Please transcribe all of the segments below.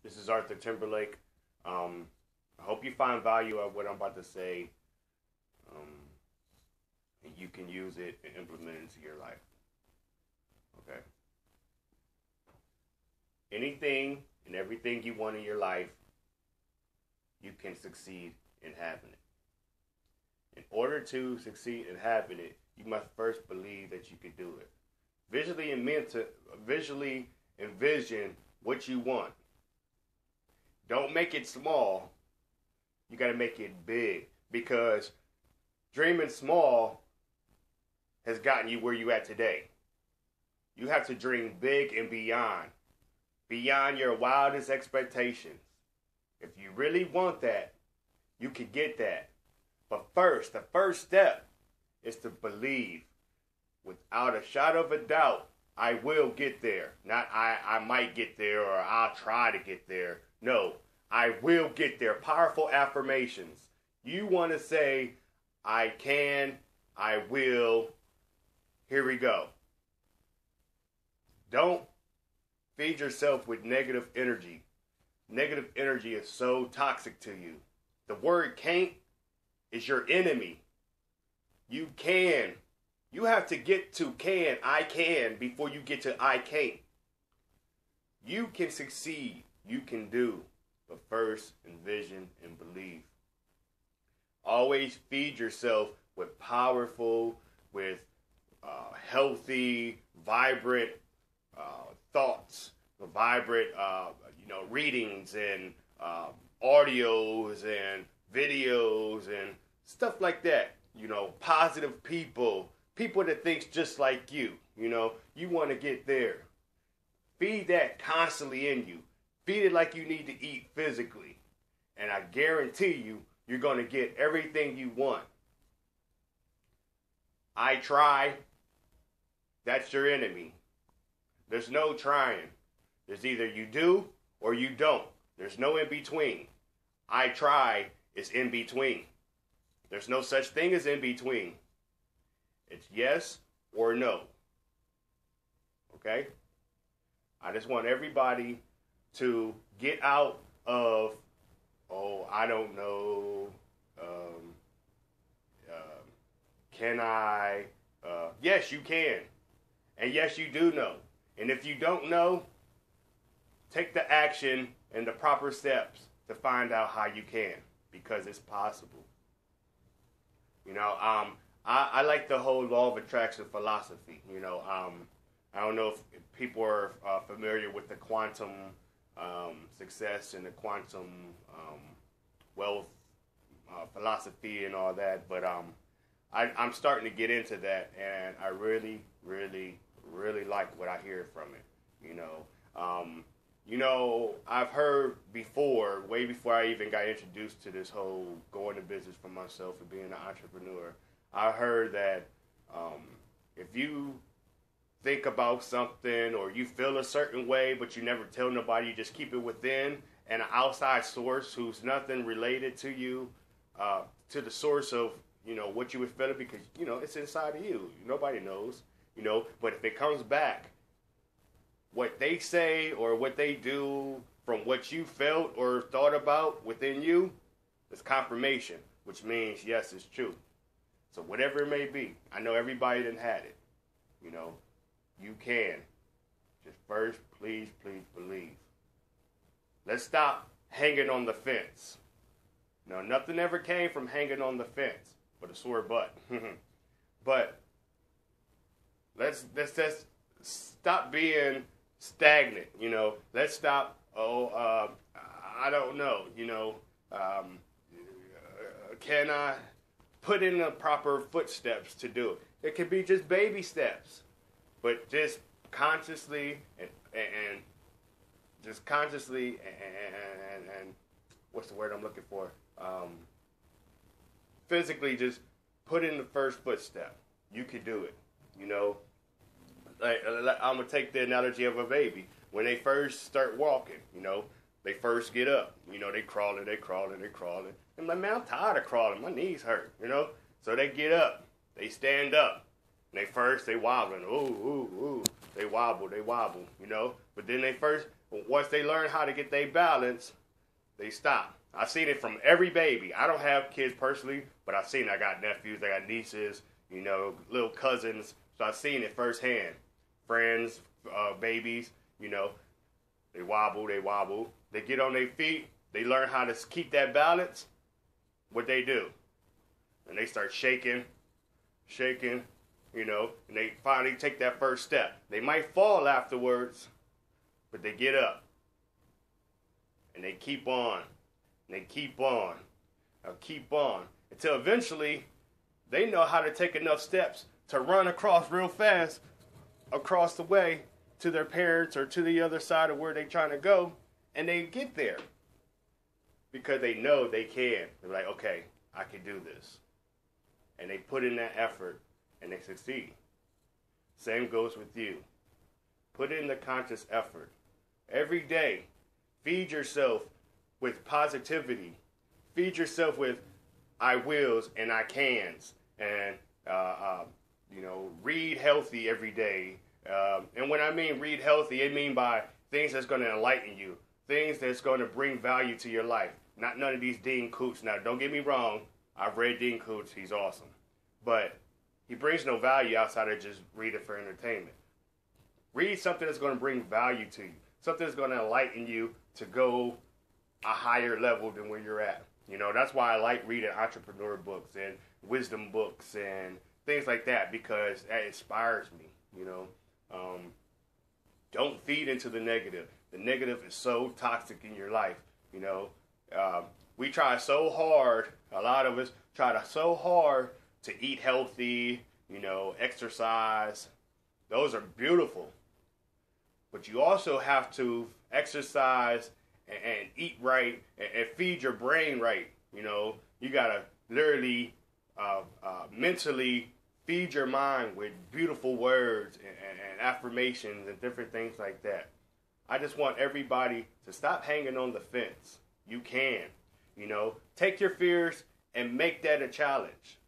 This is Arthur Timberlake. I hope you find value of what I'm about to say, um, and you can use it and implement it into your life. Okay. Anything and everything you want in your life, you can succeed in having it. In order to succeed in having it, you must first believe that you can do it. Visually envision what you want. Don't make it small. You got to make it big because dreaming small has gotten you where you at today. You have to dream big and beyond your wildest expectations. If you really want that, you can get that. But first, the first step is to believe without a shadow of a doubt, I will get there. Not I might get there or I'll try to get there. No, I will get there. Powerful affirmations. You want to say, I can, I will. Here we go. Don't feed yourself with negative energy. Negative energy is so toxic to you. The word can't is your enemy. You can. You have to get to I can, before you get to I can't. You can succeed. You can do. But first, envision and believe. Always feed yourself with powerful, with healthy, vibrant thoughts, vibrant, readings and audios and videos and stuff like that. Positive people that thinks just like you. You want to get there. Feed that constantly in you. Feed it like you need to eat physically. And I guarantee you, you're going to get everything you want. I try. That's your enemy. There's no trying. There's either you do or you don't. There's no in between. I try is in between. There's no such thing as in between. It's yes or no. Okay? I just want everybody to get out of, I don't know, can I? Yes, you can. And yes, you do know. And if you don't know, take the action and the proper steps to find out how you can, because it's possible. I like the whole law of attraction philosophy. I don't know if people are familiar with the quantum success and the quantum wealth philosophy and all that, but I'm starting to get into that, and I really, really, really like what I hear from it. I've heard before, way before I even got introduced to this whole going to business for myself and being an entrepreneur, I heard that if you think about something or you feel a certain way, but you never tell nobody, you just keep it within, and an outside source who's nothing related to you, to the source of, what you were feeling, because, it's inside of you. Nobody knows, but if it comes back, what they say or what they do from what you felt or thought about within you is confirmation, which means, yes, it's true. So whatever it may be, I know everybody done had it, you can. Just first, please, please believe. Let's stop hanging on the fence. Nothing ever came from hanging on the fence, but a sore butt. But let's just stop being stagnant. Let's stop. I don't know. Can I put in the proper footsteps to do it? It could be just baby steps, but just consciously and just consciously and what's the word I'm looking for? Physically, just put in the first footstep. You could do it. I'm gonna take the analogy of a baby. When they first start walking, they first get up. They crawling. I'm like, man, I'm tired of crawling. My knees hurt. So they get up. They stand up. And they wobbling. Ooh. They wobble. But But then once they learn how to get their balance, they stop. I've seen it from every baby. I don't have kids personally, but I've seen it. I got nephews, I got nieces, little cousins. So I've seen it firsthand. Friends, babies, they wobble. They get on their feet. They learn how to keep that balance. What they do? And they start shaking, and they finally take that first step. They might fall afterwards, but they get up. And they keep on. And they keep on. Keep on. Until eventually, they know how to take enough steps to run across real fast across the way to their parents or to the other side of where they're trying to go. And they get there. Because they know they can. They're like, okay, I can do this. And they put in that effort and they succeed. Same goes with you. Put in the conscious effort. Every day, feed yourself with positivity. Feed yourself with I wills and I cans. And, read healthy every day. And when I mean read healthy, I mean by things that's going to enlighten you. Things that's going to bring value to your life. Not none of these Dean Koontz. Now, don't get me wrong. I've read Dean Koontz. He's awesome. But he brings no value outside of just reading for entertainment. Read something that's going to bring value to you. Something that's going to enlighten you to go a higher level than where you're at. That's why I like reading entrepreneur books and wisdom books and things like that, because that inspires me, Don't feed into the negative. The negative is so toxic in your life, We try so hard, a lot of us so hard to eat healthy, exercise. Those are beautiful. But you also have to exercise and eat right and feed your brain right. You got to literally mentally feed your mind with beautiful words and affirmations and different things like that. I just want everybody to stop hanging on the fence. You can. Take your fears and make that a challenge.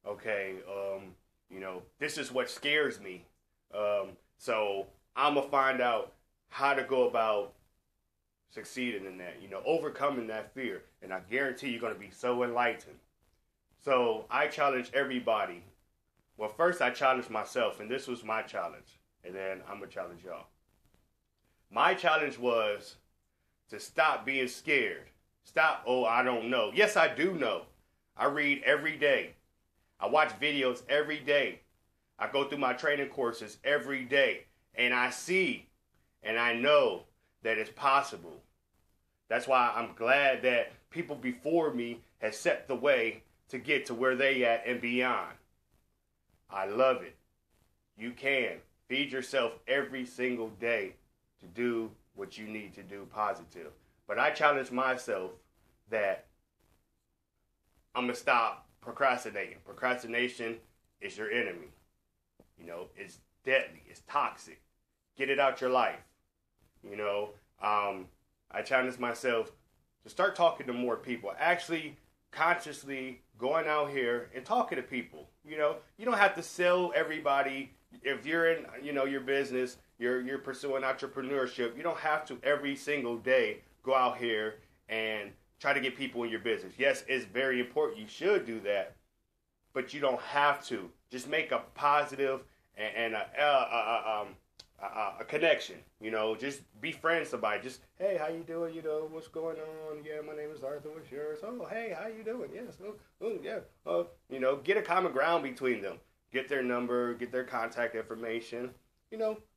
Okay, this is what scares me. So I'm going to find out how to go about succeeding in that, overcoming that fear. And I guarantee you're going to be so enlightened. So I challenge everybody. Well, first I challenged myself, and this was my challenge. And then I'm going to challenge y'all. My challenge was to stop being scared. Stop, I don't know. Yes, I do know. I read every day. I watch videos every day. I go through my training courses every day. And I see and I know that it's possible. That's why I'm glad that people before me have set the way to get to where they at and beyond. I love it. You can. Feed yourself every single day to do what you need to do positive. But I challenge myself that I'm going to stop procrastinating. Procrastination is your enemy. It's deadly. It's toxic. Get it out your life. I challenge myself to start talking to more people. Actually, consciously going out here and talking to people. You don't have to sell everybody. If you're in, your business, you're pursuing entrepreneurship, you don't have to every single day go out here and try to get people in your business. Yes, it's very important. You should do that, but you don't have to. Just make a positive and a connection. Just befriend somebody. Just, hey, how you doing? What's going on? Yeah, my name is Arthur. What's yours? Oh, hey, how you doing? Yes. Yeah. Get a common ground between them. Get their number. Get their contact information.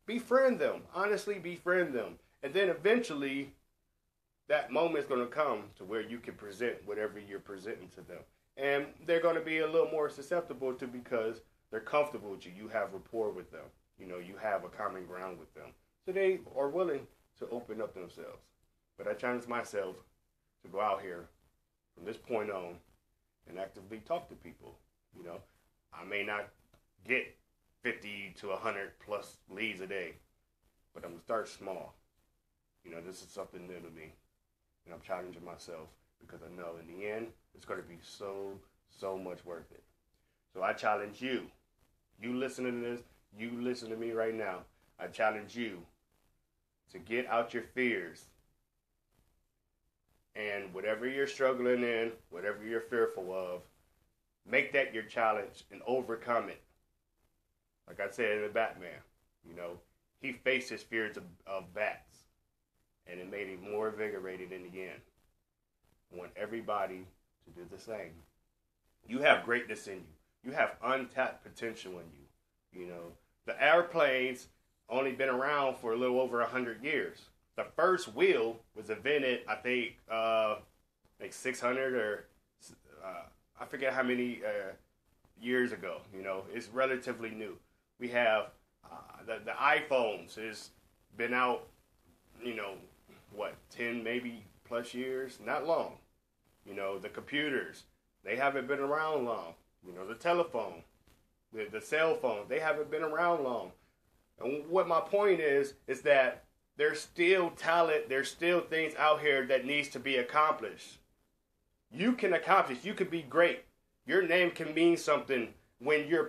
Befriend them. Honestly, befriend them. And then eventually, that moment is going to come to where you can present whatever you're presenting to them. And they're going to be a little more susceptible to, because they're comfortable with you. You have rapport with them. You have a common ground with them. So they are willing to open up themselves. But I challenge myself to go out here from this point on and actively talk to people. I may not get 50 to 100 plus leads a day, but I'm going to start small. This is something new to me. And I'm challenging myself because I know in the end, it's going to be so much worth it. So I challenge you. You listening to this, you listen to me right now. I challenge you to get out your fears. And whatever you're struggling in, whatever you're fearful of, make that your challenge and overcome it. Like I said in the Batman, he faced his fears of bats, and it made him more invigorated in the end. I want everybody to do the same. You have greatness in you. You have untapped potential in you. The airplanes only been around for a little over 100 years. The first wheel was invented, I think, like 600 or I forget how many years ago. It's relatively new. We have the iPhones has been out, 10 maybe plus years, not long. The computers, they haven't been around long. The telephone, the cell phone, they haven't been around long. And what my point is that there's still talent, there's still things out here that needs to be accomplished. You can accomplish, you can be great. Your name can mean something when you're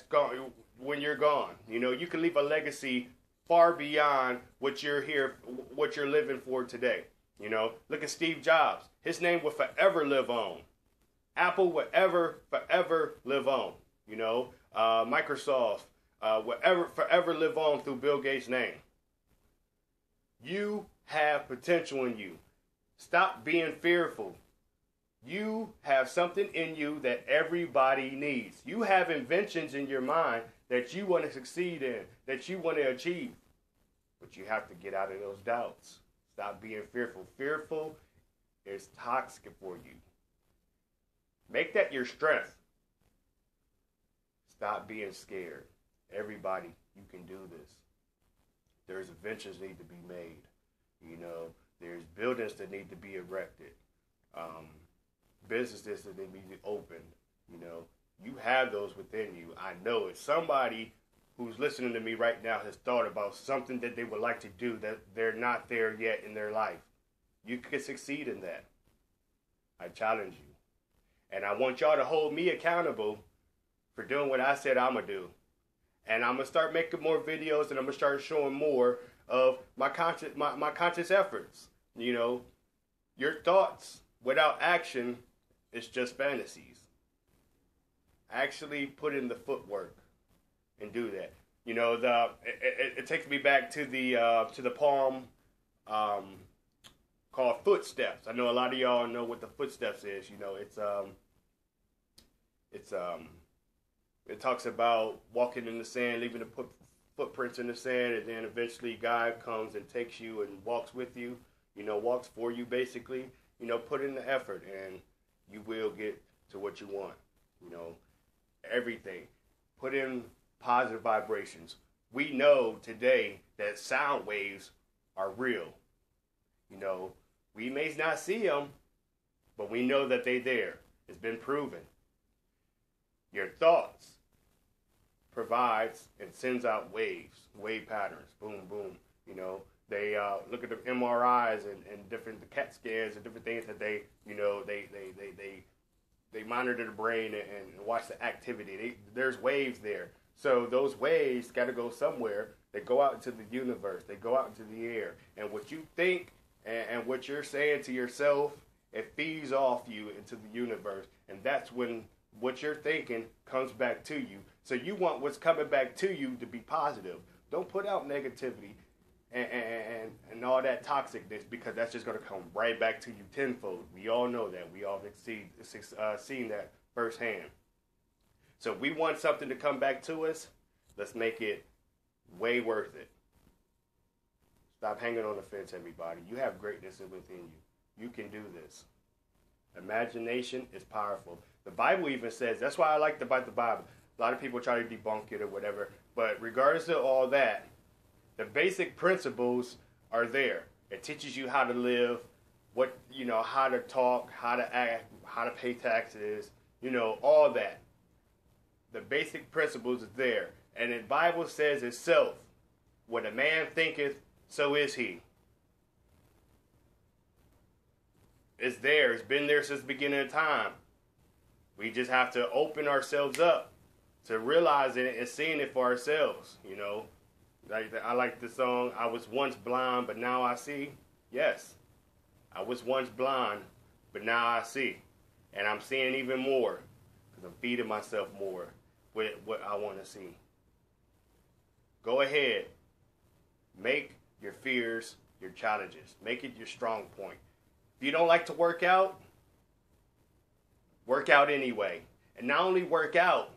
gone, when you're gone. You can leave a legacy far beyond what you're living for today. Look at Steve Jobs. His name will forever live on. Apple will forever live on. Microsoft will forever live on through Bill Gates' name. You have potential in you. Stop being fearful. You have something in you that everybody needs. You have inventions in your mind that you want to succeed in, that you want to achieve. But you have to get out of those doubts. Stop being fearful. Fearful is toxic for you. Make that your strength. Stop being scared. Everybody, you can do this. There's inventions need to be made. There's buildings that need to be erected. Businesses that need to be opened. You have those within you. I know it. Somebody who's listening to me right now has thought about something that they would like to do that they're not there yet in their life. You can succeed in that. I challenge you. And I want y'all to hold me accountable for doing what I said I'm going to do. And I'm going to start making more videos, and I'm going to start showing more of my conscious efforts. Your thoughts without action is just fantasies. Actually put in the footwork and do that. It takes me back to the poem called Footsteps. I know a lot of y'all know what the Footsteps is. It talks about walking in the sand, leaving the footprints in the sand, and then eventually God comes and takes you and walks with you, walks for you basically. Put in the effort and you will get to what you want. Everything. Put in positive vibrations. We know today that sound waves are real. We may not see them, but we know that they're there. It's been proven. Your thoughts provides and sends out waves, wave patterns, boom, boom. They look at the MRIs and different the CAT scans and different things that they monitor the brain and watch the activity. There's waves there. So those waves got to go somewhere. They go out into the universe. They go out into the air. And what you think and what you're saying to yourself, it feeds off you into the universe. And that's when what you're thinking comes back to you. So you want what's coming back to you to be positive. Don't put out negativity and all that toxicness, because that's just going to come right back to you tenfold. We all know that. We all have seen that firsthand. So if we want something to come back to us, let's make it way worth it. Stop hanging on the fence, everybody. You have greatness within you. You can do this. Imagination is powerful. The Bible even says, that's why I like about the Bible. A lot of people try to debunk it or whatever. But regardless of all that, the basic principles are there. It teaches you how to live, how to talk, how to act, how to pay taxes, all that. The basic principles are there. And the Bible says itself, what a man thinketh, so is he. It's there. It's been there since the beginning of time. We just have to open ourselves up to realizing it and seeing it for ourselves, Like I like the song. I was once blind, but now I see. Yes, I was once blind, but now I see, and I'm seeing even more because I'm feeding myself more with what I want to see. Go ahead, make your fears your challenges. Make it your strong point. If you don't like to work out anyway, and not only work out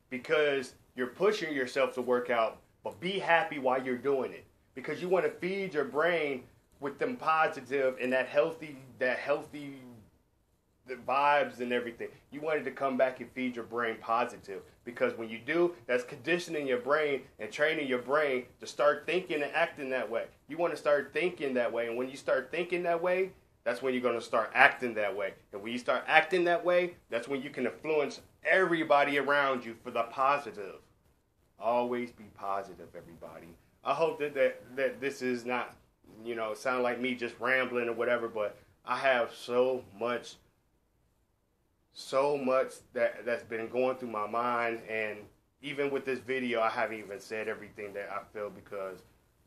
because you're pushing yourself to work out, but be happy while you're doing it because you want to feed your brain with them positive and that healthy the vibes and everything. You want it to come back and feed your brain positive because when you do, that's conditioning your brain and training your brain to start thinking and acting that way. You want to start thinking that way, and when you start thinking that way, that's when you're going to start acting that way. And when you start acting that way, that's when you can influence everybody around you for the positive. Always be positive, everybody. I hope that this is not, sound like me just rambling or whatever, but I have so much that's been going through my mind, and even with this video, I haven't even said everything that I feel because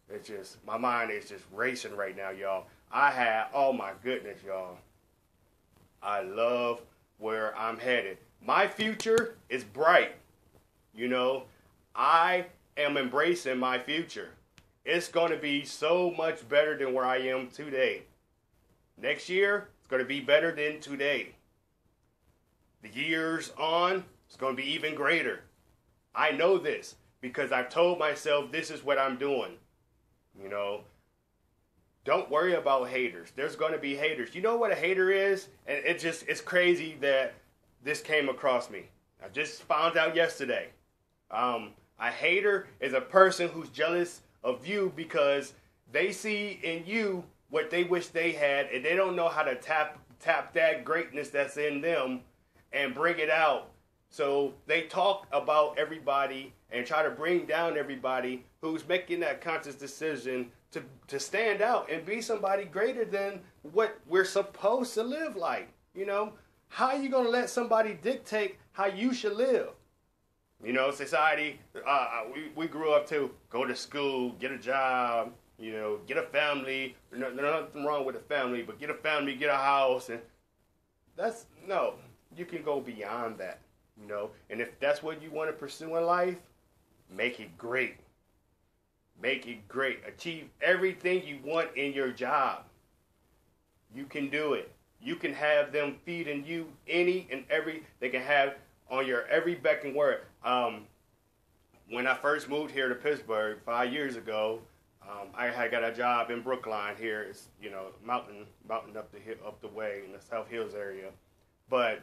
it's just, my mind is just racing right now, y'all. Oh my goodness, y'all. I love where I'm headed. My future is bright. I am embracing my future. It's going to be so much better than where I am today. Next year, it's going to be better than today. The years on, it's going to be even greater. I know this because I've told myself this is what I'm doing. Don't worry about haters. There's going to be haters. You know what a hater is? And it's crazy that this came across me. I just found out yesterday. A hater is a person who's jealous of you because they see in you what they wish they had, and they don't know how to tap that greatness that's in them and bring it out. So they talk about everybody and try to bring down everybody who's making that conscious decision to stand out and be somebody greater than what we're supposed to live like. How are you going to let somebody dictate how you should live? Society, we grew up to go to school, get a job, get a family. There's nothing wrong with a family, but get a family, get a house. And you can go beyond that, And if that's what you want to pursue in life, make it great. Make it great. Achieve everything you want in your job. You can do it. You can have them feeding you any and every, they can have on your every beck and word. When I first moved here to Pittsburgh 5 years ago, I had got a job in Brookline here. It's mountain up the way in the South Hills area, but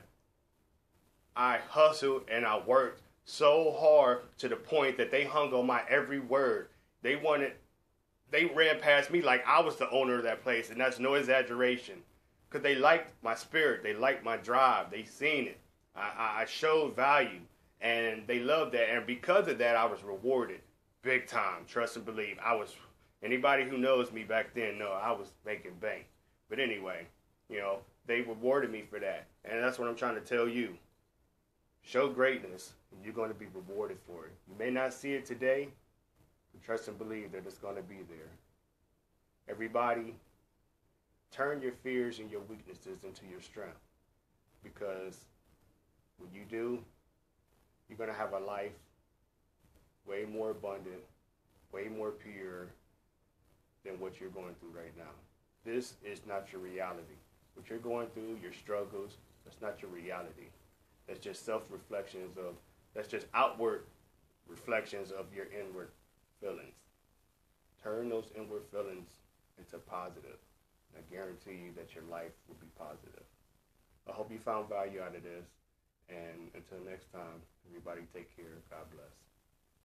I hustled and I worked so hard to the point that they hung on my every word. They ran past me like I was the owner of that place, and that's no exaggeration, because they liked my spirit, they liked my drive, they seen it. I showed value, and they loved that. And because of that, I was rewarded big time. Trust and believe. Anybody who knows me back then know I was making bank. But anyway, they rewarded me for that. And that's what I'm trying to tell you. Show greatness, and you're going to be rewarded for it. You may not see it today, but trust and believe that it's going to be there. Everybody, turn your fears and your weaknesses into your strength, because when you do, you're going to have a life way more abundant, way more pure than what you're going through right now. This is not your reality. What you're going through, your struggles, that's not your reality. That's just that's just outward reflections of your inward feelings. Turn those inward feelings into positive. I guarantee you that your life will be positive. I hope you found value out of this. And until next time, everybody take care. God bless.